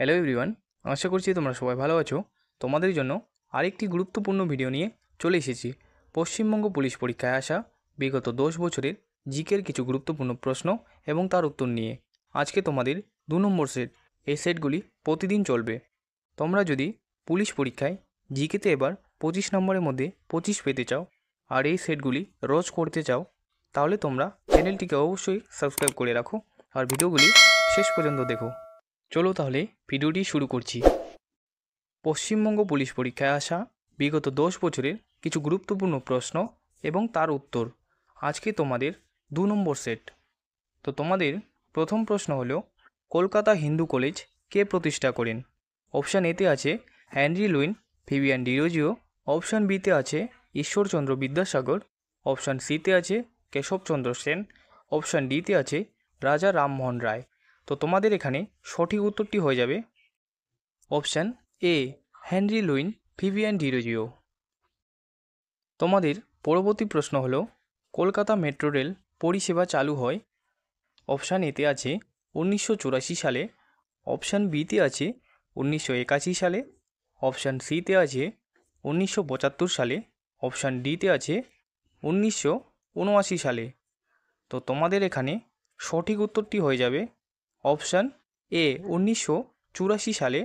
Hello everyone, আশা করছি তোমরা সবাই ভালো আছো। তোমাদের জন্য আরেকটি গুরুত্বপূর্ণ ভিডিও নিয়ে চলে এসেছি। পশ্চিমবঙ্গ পুলিশ পরীক্ষায় আসা বিগত 10 বছরের জিকের কিছু গুরুত্বপূর্ণ প্রশ্ন এবং তার উত্তর নিয়ে আজকে তোমাদের 2 নম্বর সেট। এই সেটগুলি প্রতিদিন চলবে। তোমরা যদি পুলিশ পরীক্ষায় জিকেতে এবার 25 নম্বরের মধ্যে 25 পেতে চাও আর এই সেটগুলি রোজ করতে চাও, তাহলে তোমরা চ্যানেলটিকে অবশ্যই সাবস্ক্রাইব করে রাখো আর ভিডিওগুলি শেষ পর্যন্ত দেখো। চলো তাহলে ভিডিওটি শুরু করছি। পশ্চিমবঙ্গ পুলিশ পরীক্ষায় আসা বিগত 10 বছরের কিছু গুরুত্বপূর্ণ প্রশ্ন এবং তার উত্তর আজকে তোমাদের 2 নম্বর সেট। তো তোমাদের প্রথম প্রশ্ন হলো, কলকাতা হিন্দু কলেজ কে প্রতিষ্ঠা করেন? অপশান এতে আছে Henry Louis Vivian Derozio, option বিতে আছে ঈশ্বরচন্দ্র বিদ্যাসাগর, অপশান সিতে আছে কেশবচন্দ্র সেন, অপশান ডিতে আছে রাজা রামমোহন রায়। তো তোমাদের এখানে সঠিক উত্তরটি হয়ে যাবে option A, Henry Louis Vivian Derozio. তোমাদের পরবর্তী প্রশ্ন হলো, কলকাতা মেট্রো রেল পরিষেবা চালু হয়? অপশান এতে আছে 1984 সালে, অপশান বিতে আছে 1981 সালে, অপশান সিতে আছে 1975 সালে, অপশান ডিতে আছে 1979 সালে। তো তোমাদের এখানে সঠিক উত্তরটি হয়ে যাবে অপশান এ, 1984 সালে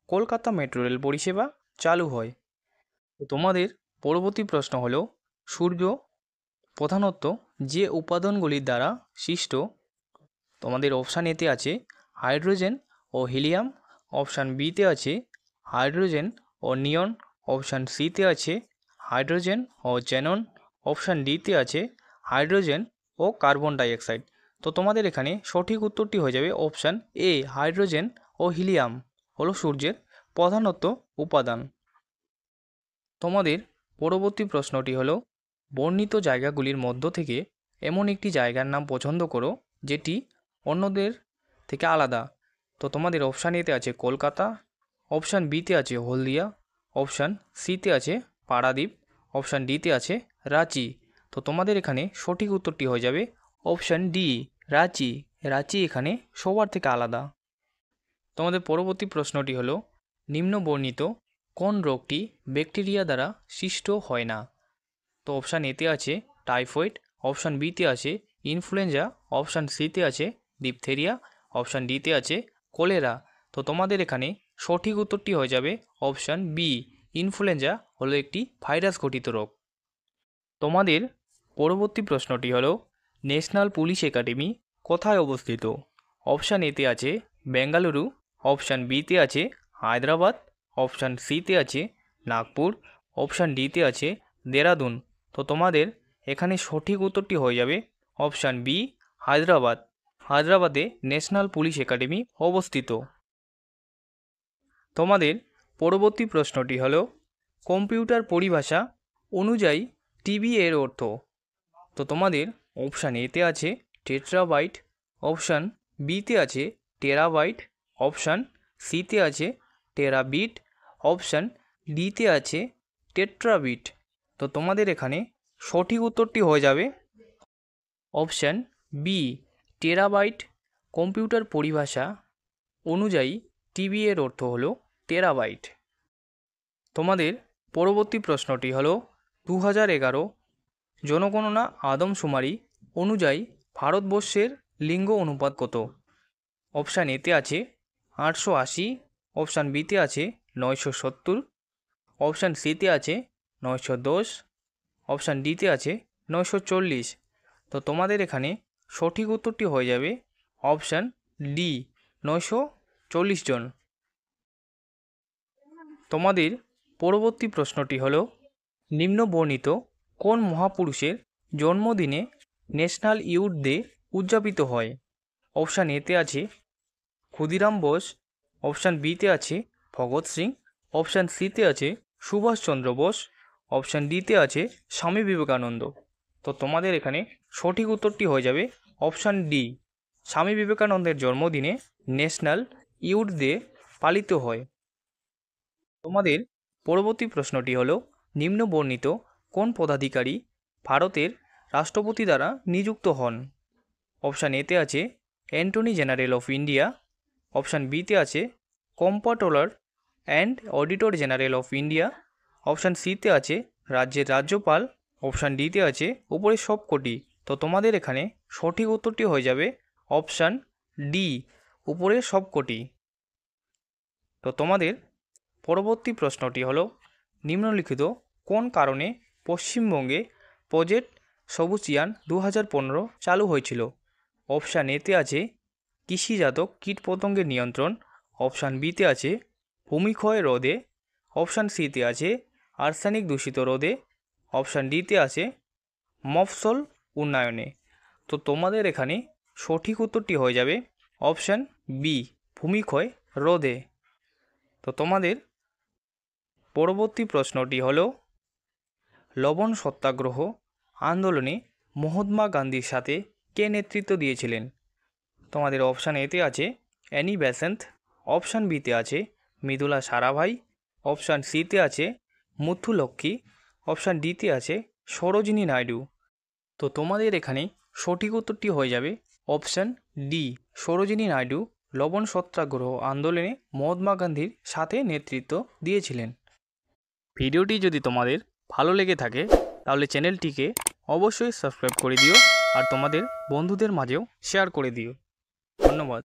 কলকাতা মেট্রো রেল পরিষেবা চালু হয়। তো তোমাদের পরবর্তী প্রশ্ন হলো, সূর্য প্রধানত যে উপাদানগুলির দ্বারা সৃষ্ট? তোমাদের অপশান এতে আছে হাইড্রোজেন ও হিলিয়াম, অপশান বিতে আছে হাইড্রোজেন ও নিয়ন, অপশান সিতে আছে হাইড্রোজেন ও জ্যানন, অপশান ডিতে আছে হাইড্রোজেন ও কার্বন ডাইঅক্সাইড। তো তোমাদের এখানে সঠিক উত্তরটি হয়ে যাবে অপশান এ, হাইড্রোজেন ও হিলিয়াম হলো সূর্যের প্রধানত উপাদান। তোমাদের পরবর্তী প্রশ্নটি হলো, বর্ণিত জায়গাগুলির মধ্য থেকে এমন একটি জায়গার নাম পছন্দ করো যেটি অন্যদের থেকে আলাদা। তো তোমাদের অপশান এতে আছে কলকাতা, অপশান বিতে আছে হলদিয়া, অপশান সিতে আছে পারাদ্বীপ, অপশান ডিতে আছে রাঁচি। তো তোমাদের এখানে সঠিক উত্তরটি হয়ে যাবে অপশান ডি, রাঁচি। রাঁচি এখানে সবার থেকে আলাদা। তোমাদের পরবর্তী প্রশ্নটি হলো, নিম্নবর্ণিত কোন রোগটি ব্যাকটেরিয়া দ্বারা সৃষ্ট হয় না? তো অপশান এতে আছে টাইফয়েড, অপশান বিতে আছে ইনফ্লুয়েঞ্জা, অপশান সিতে আছে ডিপথেরিয়া, অপশান ডিতে আছে কলেরা। তো তোমাদের এখানে সঠিক উত্তরটি হয়ে যাবে অপশান বি, ইনফ্লুয়েঞ্জা হলো একটি ভাইরাস ঘটিত রোগ। তোমাদের পরবর্তী প্রশ্নটি হলো, ন্যাশনাল পুলিশ একাডেমি কোথায় অবস্থিত? অপশান এতে আছে বেঙ্গালুরু, অপশান বিতে আছে হায়দ্রাবাদ, অপশান সিতে আছে নাগপুর, অপশান ডিতে আছে দেরাদুন। তো তোমাদের এখানে সঠিক উত্তরটি হয়ে যাবে অপশান বি, হায়দ্রাবাদ। হায়দ্রাবাদে ন্যাশনাল পুলিশ একাডেমি অবস্থিত। তোমাদের পরবর্তী প্রশ্নটি হলো, কম্পিউটার পরিভাষা অনুযায়ী টিবি এর অর্থ? তো তোমাদের অপশান এতে আছে টেট্রাবাইট, অপশান বিতে আছে টেরাবাইট, অপশান সিতে আছে টেরাবিট, অপশান ডিতে আছে টেট্রাবিট। তো তোমাদের এখানে সঠিক উত্তরটি হয়ে যাবে অপশান বি, টেরাবাইট। কম্পিউটার পরিভাষা অনুযায়ী টিবি এর অর্থ হলো টেরাবাইট। তোমাদের পরবর্তী প্রশ্নটি হলো, 2011 জনগণনা আদমশুমারি অনুযায়ী ভারতবর্ষের লিঙ্গ অনুপাত কত? অপশান এতে আছে 880, অপশান বিতে আছে 970, অপশান সিতে আছে 910, অপশান ডিতে আছে 940। তো তোমাদের এখানে সঠিক উত্তরটি হয়ে যাবে অপশান ডি, 940 জন। তোমাদের পরবর্তী প্রশ্নটি হলো, নিম্নবর্ণিত কোন মহাপুরুষের জন্মদিনে ন্যাশনাল ইয়ুথ ডে উদযাপিত হয়? অপশান এতে আছে ক্ষুদিরাম বোস, অপশান বিতে আছে ভগৎ সিং, অপশান সিতে আছে সুভাষচন্দ্র বোস, অপশান ডিতে আছে স্বামী বিবেকানন্দ। তো তোমাদের এখানে সঠিক উত্তরটি হয়ে যাবে অপশান ডি, স্বামী বিবেকানন্দের জন্মদিনে ন্যাশনাল ইয়ুথ ডে পালিত হয়। তোমাদের পরবর্তী প্রশ্নটি হলো, নিম্নবর্ণিত কোন পদাধিকারী ভারতের রাষ্ট্রপতি দ্বারা নিযুক্ত হন? অপশান এতে আছে attorney general of India, option বিতে আছে comptroller and auditor general of India. Option সিতে আছে রাজ্যের রাজ্যপাল। অপশান ডিতে আছে উপরের সবকটি। তো তোমাদের এখানে সঠিক উত্তরটি হয়ে যাবে অপশান ডি, উপরের সবকটি। তো তোমাদের পরবর্তী প্রশ্নটি হলো, নিম্নলিখিত কোন কারণে পশ্চিমবঙ্গে প্রজেক্ট সবুজিয়ান 2015 চালু হয়েছিল? অপশান এতে আছে কৃষিজাত কীটপতঙ্গের নিয়ন্ত্রণ। অপশান বিতে আছে ভূমিক্ষয় রোধে। অপশান সিতে আছে আর্সেনিক দূষিত রোধে। অপশান ডিতে আছে মফস্বল উন্নয়নে। তো তোমাদের এখানে সঠিক উত্তরটি হয়ে যাবে অপশান বি, ভূমিক্ষয় রোধে। তো তোমাদের পরবর্তী প্রশ্নটি হলো, লবণ সত্যাগ্রহ আন্দোলনে মহাত্মা গান্ধীর সাথে কে নেতৃত্ব দিয়েছিলেন? তোমাদের অপশান এতে আছে অ্যানি বেসেন্ট। অপশান বিতে আছে মৃদুলা সারাভাই। অপশান সিতে আছে মুথুলক্ষ্মী। অপশান ডিতে আছে সরোজিনী নাইডু। তো তোমাদের এখানে সঠিক উত্তরটি হয়ে যাবে অপশান ডি, সরোজিনী নাইডু লবণ সত্যাগ্রহ আন্দোলনে মহাত্মা গান্ধীর সাথে নেতৃত্ব দিয়েছিলেন। ভিডিওটি যদি তোমাদের ভালো লেগে থাকে তাহলে চ্যানেলটিকে অবশ্যই সাবস্ক্রাইব করে দিও আর তোমাদের বন্ধুদের মাঝেও শেয়ার করে দিও। ধন্যবাদ।